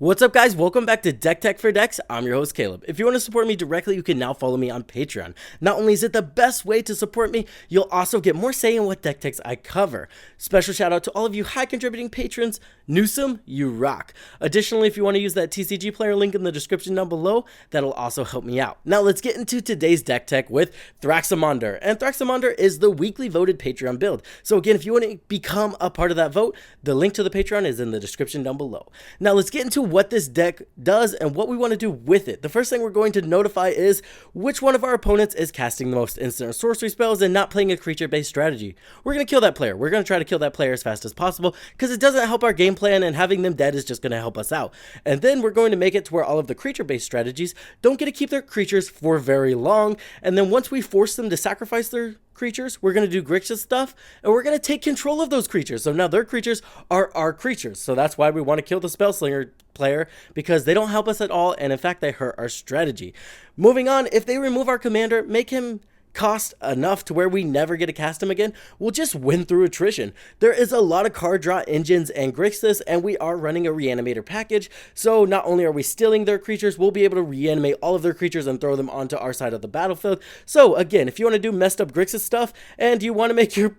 What's up guys, welcome back to Deck Tech for Decks. I'm your host Caleb. If you want to support me directly, you can now follow me on Patreon. Not only is it the best way to support me, you'll also get more say in what deck techs I cover. Special shout out to all of you high contributing patrons. Newsome, you rock. Additionally, if you want to use that TCGplayer link in the description down below, that'll also help me out. Now let's get into today's deck tech with Thraximunder. And Thraximunder is the weekly voted Patreon build. So again, if you want to become a part of that vote, the link to the Patreon is in the description down below. Now let's get into what this deck does and what we want to do with it. The first thing we're going to notify is which one of our opponents is casting the most instant or sorcery spells and not playing a creature-based strategy. We're going to kill that player. We're going to try to kill that player as fast as possible because it doesn't help our game plan, and having them dead is just going to help us out. And then we're going to make it to where all of the creature-based strategies don't get to keep their creatures for very long, and then once we force them to sacrifice their creatures, we're going to do Grixis stuff, and we're going to take control of those creatures. So now their creatures are our creatures. So that's why we want to kill the Spellslinger player, because they don't help us at all, and in fact they hurt our strategy. Moving on, if they remove our commander, make him cost enough to where we never get to cast him again, we'll just win through attrition. There is a lot of card draw engines and Grixis, and we are running a reanimator package, so not only are we stealing their creatures, we'll be able to reanimate all of their creatures and throw them onto our side of the battlefield. So again, if you want to do messed up Grixis stuff and you want to make your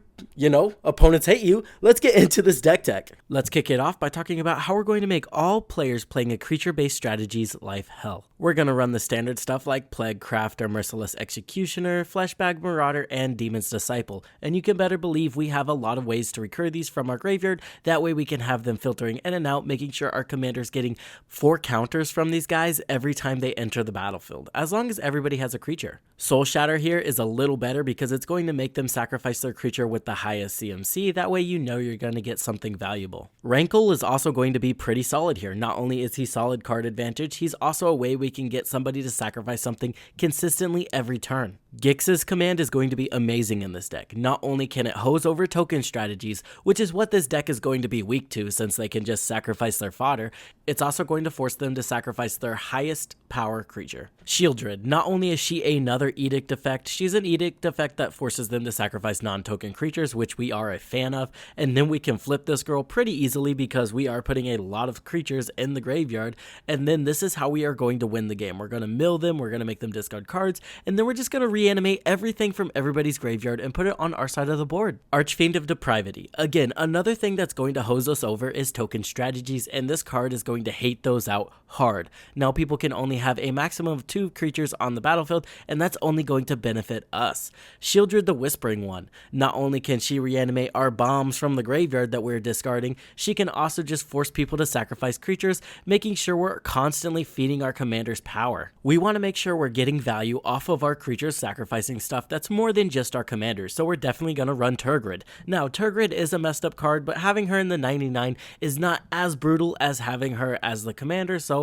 opponents hate you, let's get into this deck tech. Let's kick it off by talking about how we're going to make all players playing a creature-based strategies life hell. We're going to run the standard stuff like Plague Crafter, Merciless Executioner, Fleshbag Marauder, and Demon's Disciple, and you can better believe we have a lot of ways to recur these from our graveyard. That way we can have them filtering in and out, making sure our commander's getting 4 counters from these guys every time they enter the battlefield, as long as everybody has a creature. Soul Shatter here is a little better because it's going to make them sacrifice their creature with the highest CMC, that way you know you're going to get something valuable. Rankle is also going to be pretty solid here. Not only is he solid card advantage, he's also a way we can get somebody to sacrifice something consistently every turn. Gix's command is going to be amazing in this deck. Not only can it hose over token strategies, which is what this deck is going to be weak to since they can just sacrifice their fodder, it's also going to force them to sacrifice their highest power creature. Shieldred, not only is she another edict effect, she's an edict effect that forces them to sacrifice non-token creatures, which we are a fan of, and then we can flip this girl pretty easily because we are putting a lot of creatures in the graveyard, and then this is how we are going to win the game. We're going to mill them, we're going to make them discard cards, and then we're just going to reanimate everything from everybody's graveyard and put it on our side of the board. Archfiend of Depravity. Again, another thing that's going to hose us over is token strategies, and this card is going to hate those out hard. Now people can only have a maximum of 2 creatures on the battlefield, and that's only going to benefit us. Shieldred the Whispering One. Not only can she reanimate our bombs from the graveyard that we're discarding, she can also just force people to sacrifice creatures, making sure we're constantly feeding our commander's power. We want to make sure we're getting value off of our creatures sacrificing stuff that's more than just our commanders, so we're definitely going to run Tergrid. Now, Tergrid is a messed up card, but having her in the 99 is not as brutal as having her as the commander, so,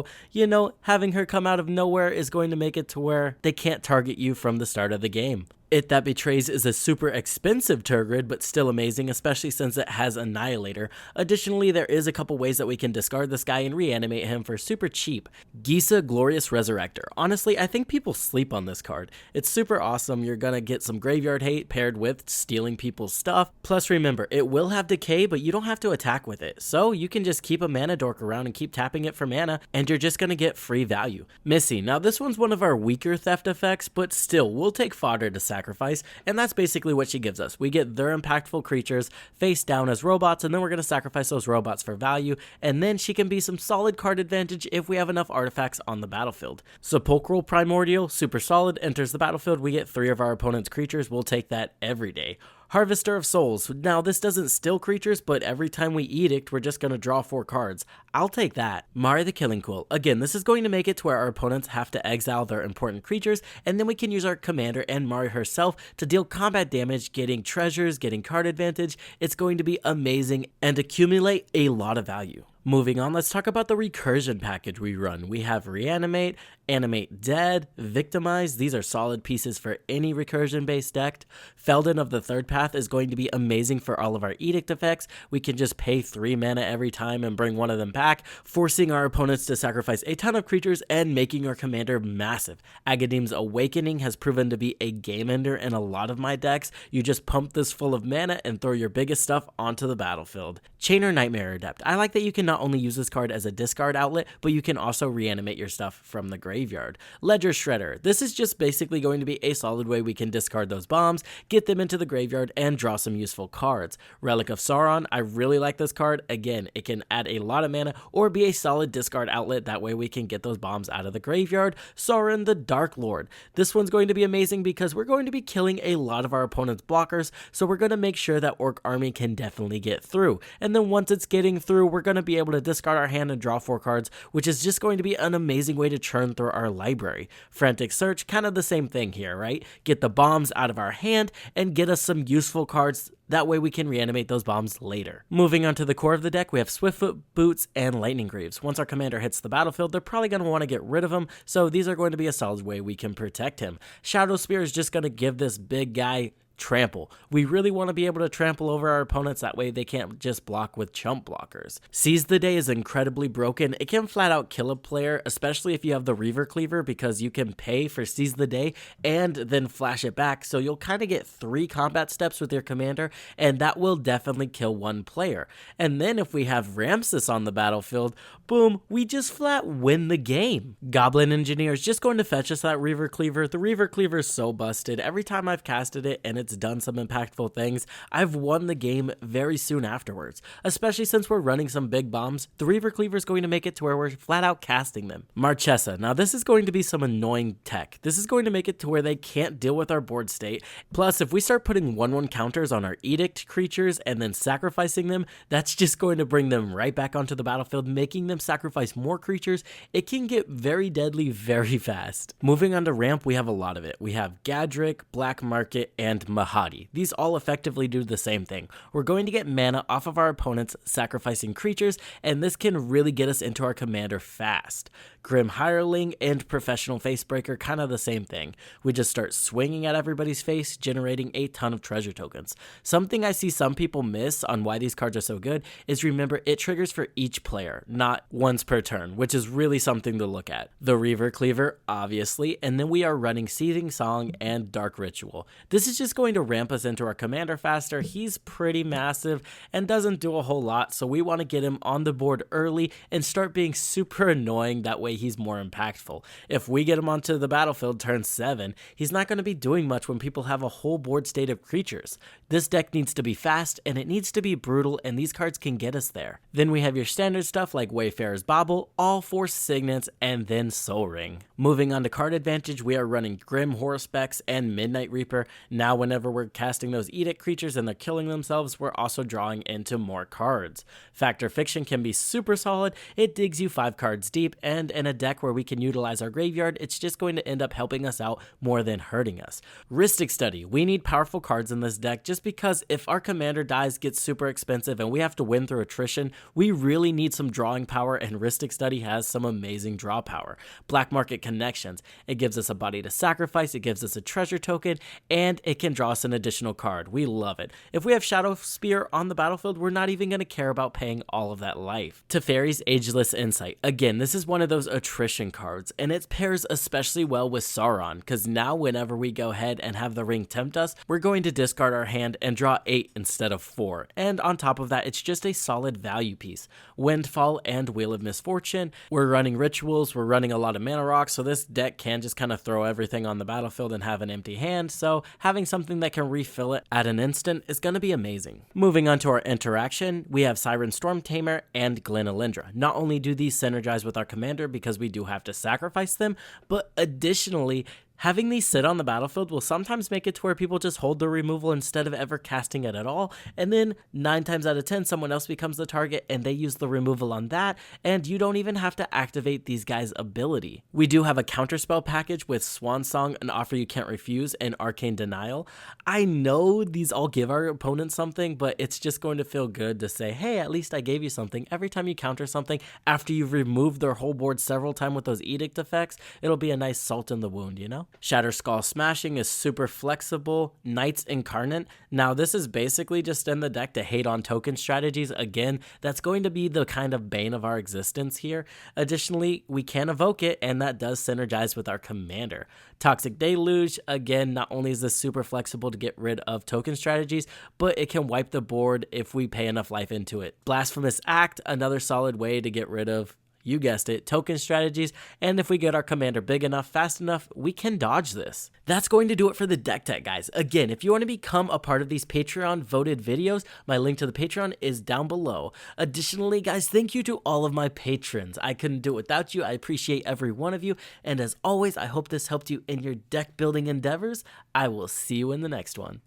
having her come out of nowhere is going to make it to where they can't target you from the start of the game. It That Betrays is a super expensive Tergrid, but still amazing, especially since it has Annihilator. Additionally, there is a couple ways that we can discard this guy and reanimate him for super cheap. Gisa Glorious Resurrector. Honestly, I think people sleep on this card. It's super awesome. You're gonna get some graveyard hate paired with stealing people's stuff. Plus remember, it will have decay, but you don't have to attack with it. So you can just keep a mana dork around and keep tapping it for mana, and you're just gonna get free value. Missy. Now this one's one of our weaker theft effects, but still, we'll take fodder to sacrifice, and that's basically what she gives us. We get their impactful creatures face down as robots, and then we're going to sacrifice those robots for value, and then she can be some solid card advantage if we have enough artifacts on the battlefield. Sepulchral Primordial, super solid, enters the battlefield, we get 3 of our opponent's creatures, we'll take that every day. Harvester of Souls. Now this doesn't steal creatures, but every time we edict, we're just going to draw 4 cards. I'll take that. Mari the Killing Quill. Again, this is going to make it to where our opponents have to exile their important creatures, and then we can use our commander and Mari herself to deal combat damage, getting treasures, getting card advantage. It's going to be amazing and accumulate a lot of value. Moving on, let's talk about the recursion package we run. We have Reanimate, Animate Dead, Victimize. These are solid pieces for any recursion-based deck. Felden of the Third Path is going to be amazing for all of our edict effects. We can just pay 3 mana every time and bring one of them back. back, forcing our opponents to sacrifice a ton of creatures and making our commander massive. Agadeem's Awakening has proven to be a game ender in a lot of my decks. You just pump this full of mana and throw your biggest stuff onto the battlefield. Chainer Nightmare Adept. I like that you can not only use this card as a discard outlet, but you can also reanimate your stuff from the graveyard. Ledger Shredder. This is just basically going to be a solid way we can discard those bombs, get them into the graveyard, and draw some useful cards. Relic of Sauron. I really like this card. Again, it can add a lot of mana or be a solid discard outlet. That way we can get those bombs out of the graveyard. Sauron the Dark Lord. This one's going to be amazing because we're going to be killing a lot of our opponent's blockers, so we're going to make sure that Orc Army can definitely get through. And then once it's getting through, we're going to be able to discard our hand and draw 4 cards, which is just going to be an amazing way to churn through our library. Frantic Search, kind of the same thing here, right? Get the bombs out of our hand and get us some useful cards. That way we can reanimate those bombs later. Moving on to the core of the deck, we have Swiftfoot Boots and Lightning Greaves. Once our commander hits the battlefield, they're probably going to want to get rid of him, so these are going to be a solid way we can protect him. Shadow Spear is just going to give this big guy trample. We really want to be able to trample over our opponents, that way they can't just block with chump blockers. Seize the Day is incredibly broken. It can flat out kill a player, especially if you have the Reaver Cleaver, because you can pay for Seize the Day and then flash it back, so you'll kind of get 3 combat steps with your commander, and that will definitely kill one player. And then if we have Ramses on the battlefield, boom, we just flat win the game. Goblin Engineer is just going to fetch us that Reaver Cleaver. The Reaver Cleaver is so busted. Every time I've casted it and it's done some impactful things, I've won the game very soon afterwards. Especially since we're running some big bombs, the Reaver Cleaver is going to make it to where we're flat out casting them. Marchesa. Now this is going to be some annoying tech. This is going to make it to where they can't deal with our board state. Plus, if we start putting 1/1 counters on our Edict creatures and then sacrificing them, that's just going to bring them right back onto the battlefield, making them sacrifice more creatures. It can get very deadly very fast. Moving on to ramp, we have a lot of it. We have Gadrick, Black Market, and Mahadi. These all effectively do the same thing. We're going to get mana off of our opponents sacrificing creatures, and this can really get us into our commander fast. Grim Hireling and Professional Facebreaker, kind of the same thing. We just start swinging at everybody's face, generating a ton of treasure tokens. Something I see some people miss on why these cards are so good is, remember, it triggers for each player, not once per turn, which is really something to look at. The Reaver Cleaver, obviously, and then we are running Seething Song and Dark Ritual. This is just going to ramp us into our commander faster. He's pretty massive and doesn't do a whole lot, so we want to get him on the board early and start being super annoying. That way he's more impactful. If we get him onto the battlefield turn 7, he's not going to be doing much when people have a whole board state of creatures. This deck needs to be fast and it needs to be brutal, and these cards can get us there. Then we have your standard stuff like Wayfarer's Bauble, all 4 signets, and then Soul Ring. Moving on to card advantage, we are running Grim Horspex and Midnight Reaper. Now whenever we're casting those Edict creatures and they're killing themselves, we're also drawing into more cards. Factor Fiction can be super solid. It digs you 5 cards deep, and in a deck where we can utilize our graveyard, it's just going to end up helping us out more than hurting us. Rhystic Study. We need powerful cards in this deck just because if our commander dies, gets super expensive, and we have to win through attrition, we really need some drawing power, and Rhystic Study has some amazing draw power. Black Market Connections. It gives us a body to sacrifice, it gives us a treasure token, and it can draw us an additional card. We love it. If we have Shadow Spear on the battlefield, we're not even going to care about paying all of that life. Teferi's Ageless Insight. Again, this is one of those attrition cards, and it pairs especially well with Sauron, because now whenever we go ahead and have the ring tempt us, we're going to discard our hand and draw 8 instead of 4. And on top of that, it's just a solid value piece. Windfall and Wheel of Misfortune. We're running rituals, we're running a lot of mana rocks, so this deck can just kind of throw everything on the battlefield and have an empty hand, so having something that can refill it at an instant is going to be amazing. Moving on to our interaction, we have Siren Storm Tamer and Glen Elendra. Not only do these synergize with our commander because we do have to sacrifice them, but additionally, having these sit on the battlefield will sometimes make it to where people just hold the removal instead of ever casting it at all, and then 9 times out of 10 someone else becomes the target and they use the removal on that, and you don't even have to activate these guys' ability. We do have a counterspell package with Swan Song, An Offer You Can't Refuse, and Arcane Denial. I know these all give our opponents something, but it's just going to feel good to say, hey, at least I gave you something. Every time you counter something after you've removed their whole board several times with those Edict effects, it'll be a nice salt in the wound, you know? well. Shatter Skull Smashing is super flexible. Knights Incarnate. Now this is basically just in the deck to hate on token strategies. Again, that's going to be the kind of bane of our existence here. Additionally, we can evoke it, and that does synergize with our commander. Toxic Deluge, again, not only is this super flexible to get rid of token strategies, but it can wipe the board if we pay enough life into it. Blasphemous Act, another solid way to get rid of, you guessed it, token strategies, and if we get our commander big enough, fast enough, we can dodge this. That's going to do it for the deck tech, guys. Again, if you want to become a part of these Patreon voted videos, my link to the Patreon is down below. Additionally, guys, thank you to all of my patrons. I couldn't do it without you. I appreciate every one of you, and as always, I hope this helped you in your deck building endeavors. I will see you in the next one.